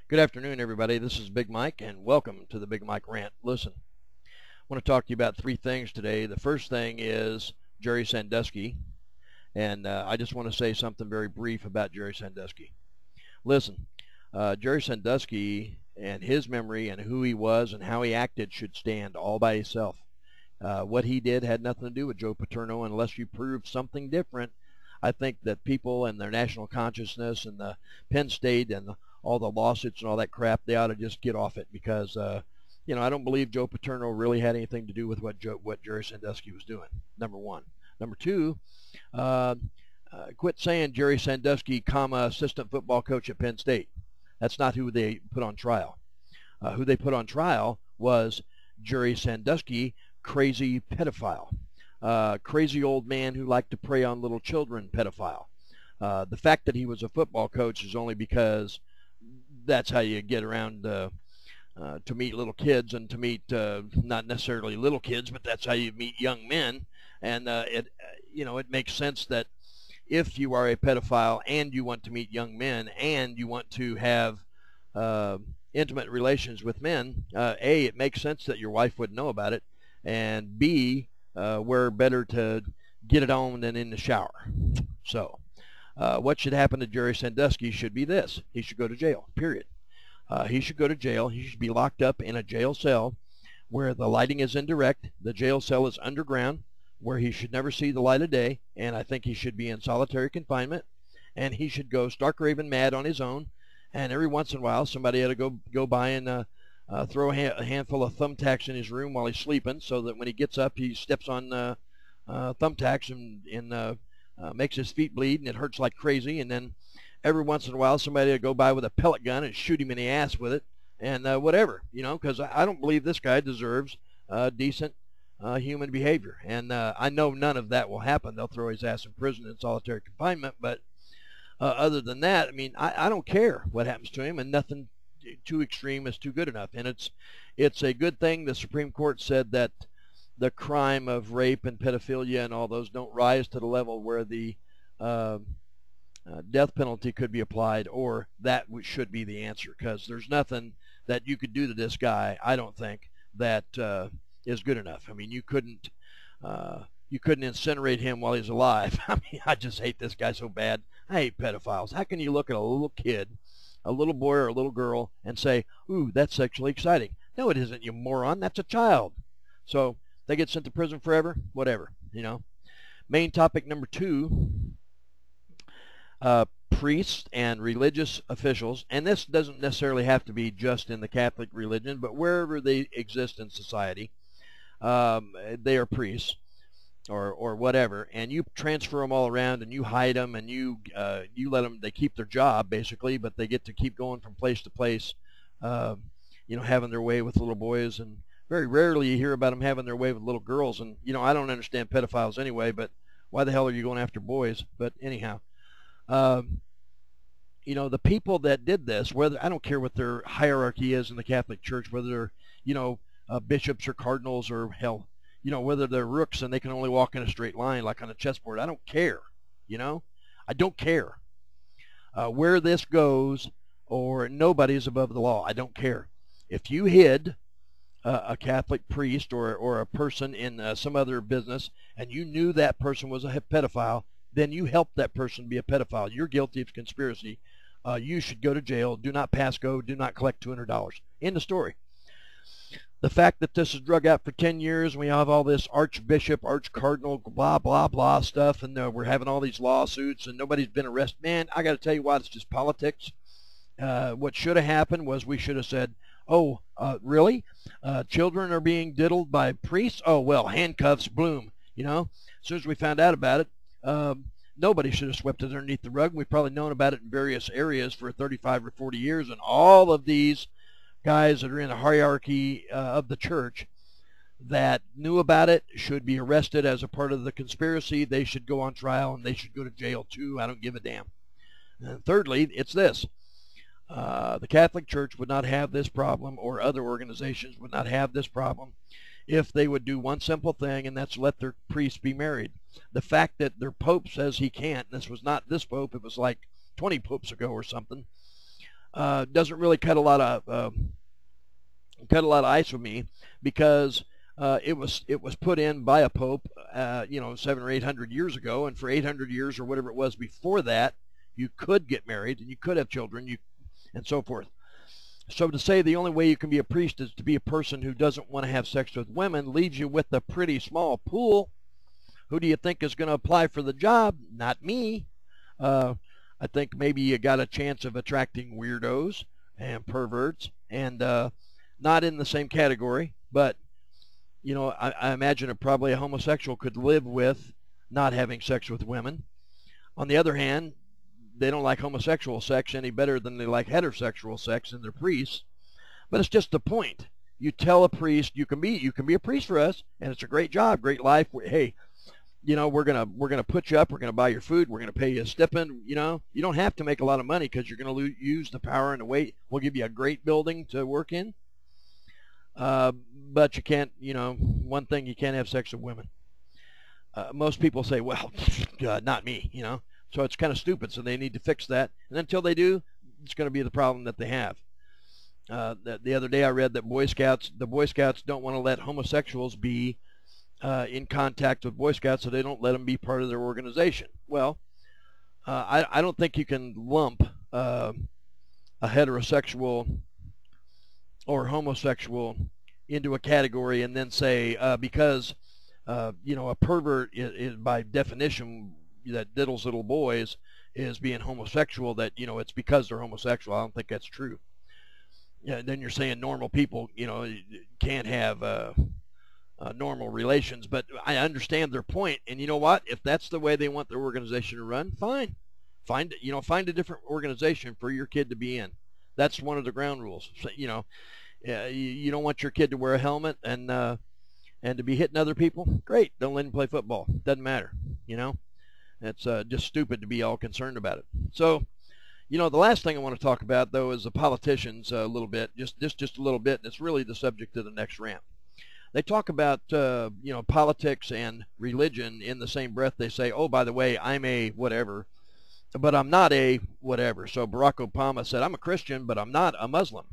Good afternoon, everybody. This is Big Mike, and welcome to the Big Mike Rant. Listen, I want to talk to you about three things today. The first thing is Jerry Sandusky, and I just want to say something very brief about Jerry Sandusky. Listen, Jerry Sandusky and his memory and who he was and how he acted should stand all by himself. What he did had nothing to do with Joe Paterno unless you prove something different. I think that people and their national consciousness and the Penn State and all the lawsuits and all that crap, they ought to just get off it because, I don't believe Joe Paterno really had anything to do with what Jerry Sandusky was doing, number one. Number two, quit saying Jerry Sandusky, assistant football coach at Penn State. That's not who they put on trial. Who they put on trial was Jerry Sandusky, crazy pedophile. Crazy old man who liked to prey on little children, pedophile. The fact that he was a football coach is only because that's how you get around to meet little kids and to meet not necessarily little kids, but that's how you meet young men. And it makes sense that if you are a pedophile and you want to meet young men and you want to have intimate relations with men, A, it makes sense that your wife would know about it, and B, we're better to get it on than in the shower. So what should happen to Jerry Sandusky should be this. He should go to jail, period. He should go to jail. He should be locked up in a jail cell where the lighting is indirect. The jail cell is underground, where he should never see the light of day, and I think he should be in solitary confinement, and he should go stark raving mad on his own, and every once in a while somebody ought to go by and throw a handful of thumbtacks in his room while he's sleeping so that when he gets up he steps on thumbtacks and makes his feet bleed and it hurts like crazy, and then every once in a while somebody will go by with a pellet gun and shoot him in the ass with it and whatever, because I don't believe this guy deserves decent human behavior, and I know none of that will happen. They'll throw his ass in prison in solitary confinement, but other than that, I mean, I don't care what happens to him, and nothing too extreme is too good enough. And it's a good thing the Supreme Court said that the crime of rape and pedophilia and all those don't rise to the level where the death penalty could be applied, or that should be the answer, because there's nothing that you could do to this guy, I don't think, that is good enough. I mean, you couldn't incinerate him while he's alive. I mean, I just hate this guy so bad. I hate pedophiles. How can you look at a little kid, a little boy or a little girl, and say, ooh, that's sexually exciting? No, it isn't, you moron. That's a child. So they get sent to prison forever, whatever, Main topic number two, priests and religious officials, and this doesn't necessarily have to be just in the Catholic religion, but wherever they exist in society, they are priests or whatever, and you transfer them all around and you hide them and you let them, they keep their job basically, but they get to keep going from place to place, having their way with little boys, and very rarely you hear about them having their way with little girls. And I don't understand pedophiles anyway, but why the hell are you going after boys? But anyhow, the people that did this, whether, I don't care what their hierarchy is in the Catholic Church, whether they're bishops or cardinals, or hell, whether they're rooks and they can only walk in a straight line like on a chessboard. I don't care. I don't care where this goes, or nobody's above the law. I don't care. If you hid a Catholic priest or a person in some other business and you knew that person was a pedophile, then you helped that person be a pedophile. You're guilty of conspiracy. You should go to jail. Do not pass go. Do not collect $200. End of story. The fact that this is drug out for 10 years, and we have all this archbishop, archcardinal, blah, blah, blah stuff, and we're having all these lawsuits, and nobody's been arrested. Man, I got to tell you what, it's just politics. What should have happened was we should have said, oh, really? Children are being diddled by priests? Oh, well, handcuffs, bloom. As soon as we found out about it, nobody should have swept it underneath the rug. We've probably known about it in various areas for 35 or 40 years, and all of these guys that are in the hierarchy of the church that knew about it should be arrested as a part of the conspiracy. They should go on trial, and they should go to jail too. I don't give a damn. And thirdly, it's this. The Catholic Church would not have this problem, or other organizations would not have this problem, if they would do one simple thing, and that's let their priests be married. The fact that their pope says he can't, and this was not this pope, it was like 20 popes ago or something, doesn't really cut a lot of ice with me, because it was put in by a pope, 700 or 800 years ago, and for 800 years or whatever it was before that, you could get married and you could have children, and so forth. So to say the only way you can be a priest is to be a person who doesn't want to have sex with women leaves you with a pretty small pool. Who do you think is going to apply for the job? Not me. I think maybe you got a chance of attracting weirdos and perverts, and not in the same category, but I imagine probably a homosexual could live with not having sex with women. On the other hand, they don't like homosexual sex any better than they like heterosexual sex in their priests. But it's just the point. You tell a priest, you can be a priest for us, and it's a great job, great life. Hey, we're gonna put you up. We're gonna buy your food. We're gonna pay you a stipend. You don't have to make a lot of money because you're gonna use the power and the weight. We'll give you a great building to work in. But you can't. One thing, you can't have sex with women. Most people say, well, not me. So it's kind of stupid. So they need to fix that. And until they do, it's going to be the problem that they have. The other day I read that the Boy Scouts don't want to let homosexuals be in contact with Boy Scouts, so they don't let them be part of their organization. Well, I don't think you can lump a heterosexual or homosexual into a category and then say because a pervert is by definition that diddles little boys is being homosexual, that it's because they're homosexual. I don't think that's true. Then you're saying normal people can't have normal relations. But I understand their point, and you know what, if that's the way they want their organization to run, fine. Find a different organization for your kid to be in. That's one of the ground rules. So, you don't want your kid to wear a helmet and to be hitting other people. Great, don't let him play football. Doesn't matter. It's just stupid to be all concerned about it. So, the last thing I want to talk about, though, is the politicians a little bit, just a little bit, and it's really the subject of the next rant. They talk about, politics and religion in the same breath. They say, oh, by the way, I'm a whatever, but I'm not a whatever. So Barack Obama said, I'm a Christian, but I'm not a Muslim.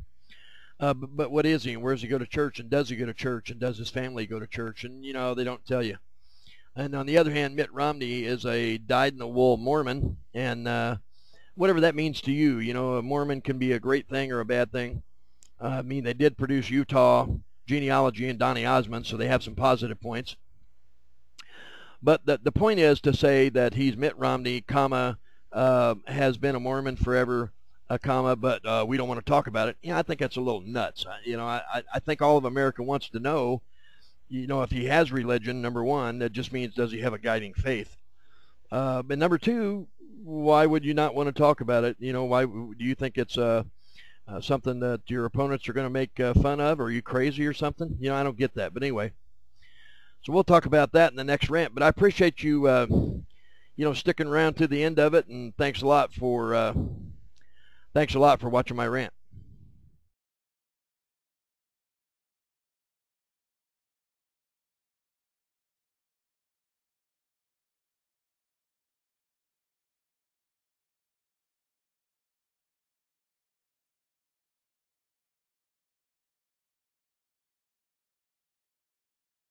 But what is he, and where does he go to church, and does he go to church, and does his family go to church? And, they don't tell you. And on the other hand, Mitt Romney is a dyed-in-the-wool Mormon, and whatever that means to you, a Mormon can be a great thing or a bad thing. They did produce Utah genealogy and Donny Osmond, so they have some positive points. But the point is to say that he's Mitt Romney, comma, has been a Mormon forever, comma, but we don't want to talk about it. I think that's a little nuts. I think all of America wants to know, if he has religion, number one, that just means does he have a guiding faith? But number two, why would you not want to talk about it? Why do you think it's something that your opponents are going to make fun of? Or are you crazy or something? I don't get that. But anyway, so we'll talk about that in the next rant. But I appreciate you, sticking around to the end of it, and thanks a lot for watching my rant.